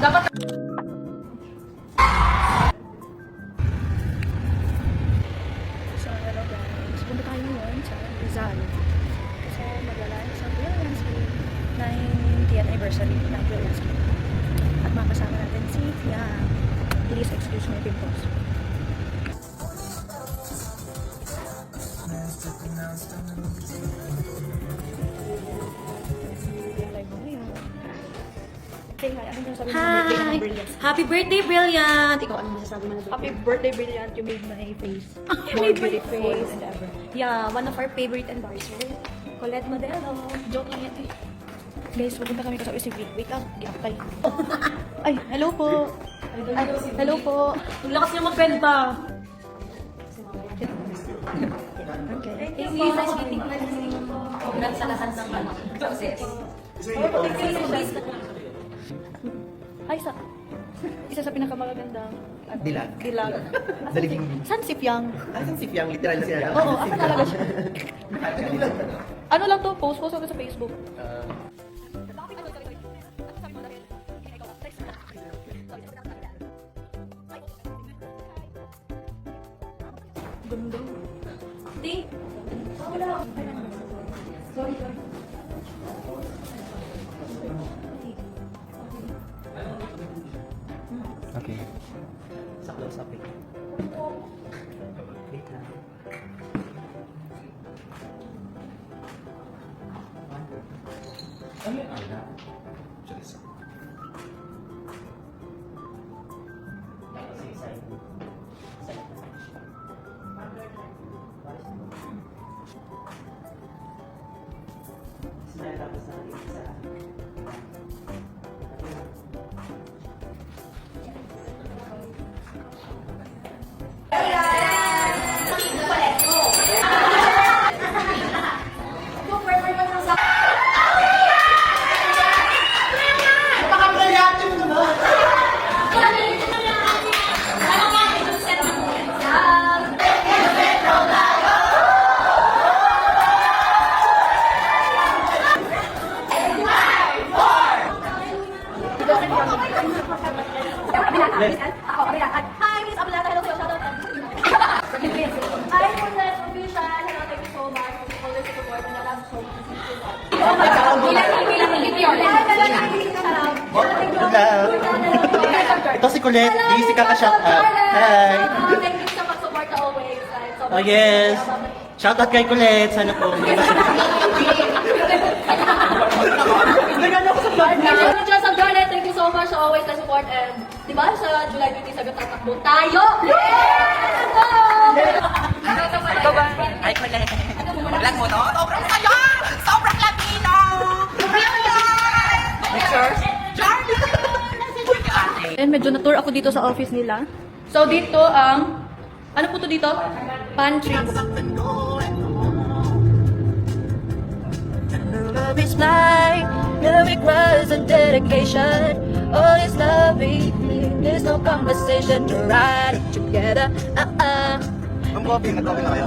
Dapat... So, hello guys. Punta tayo ngayon sa Rizal. Kasi maglalaro sa Brilliance School. 90th anniversary ng Brilliance School. At makasama natin si Tia. Please excuse my pimples. Say hi. Ano sabi mo ng birthday ng Brilliance? Happy birthday, Brilliant! Ikaw, ano masasabi mo na birthday? Happy birthday, Brilliant. You made my face You more made my beautiful face. than ever. Yeah, one of our favorite endorser, Colette Modelo. Joke lang yan eh. Guys, pupunta kami kasi si Wait lang, ginakatay. Ay, hello po. Ay, hello po. Ang lakas niya magbenta! Okay. Thank you for meeting my congrats sa lahat ng success. Ay, isa sa pinakamagandang Dilag. dilag. Daliging. San si Piang? Asan si Fiang? Literal na siya. Oo, ako talaga siya. Ano lang to? Post ko sa Facebook. Ganda. Di. Sorry. Okay. Sa close-up eh. Wait lang. Ano yung ala? Cheers. Hi, Miss Ablata. Hello sa'yo. Shoutout. Hi, Moses. Official. Hello, thank you so much. Always support and I love so much. Oh my God. Hello. Ito si Colette. Busy ka ka-shout out. Hi. Thank you sa pag-support na always. Oh yes. Shout out kay Colette. Sana po. Just of Garnet, thank you so much sa always na support and di ba sa July 20 sagot tatakbo tayo! Ay, Colette. Vlog mo, no? Sobrang saya! Sobrang Latino! Pictures? Charlie! And medyo na-tour ako dito sa office nila. So dito ang, ano po to dito? Pantry. Love is blind, love requires a dedication. All is loving, there's no conversation to ride it together. Ang coffee, nag-coffee na kayo.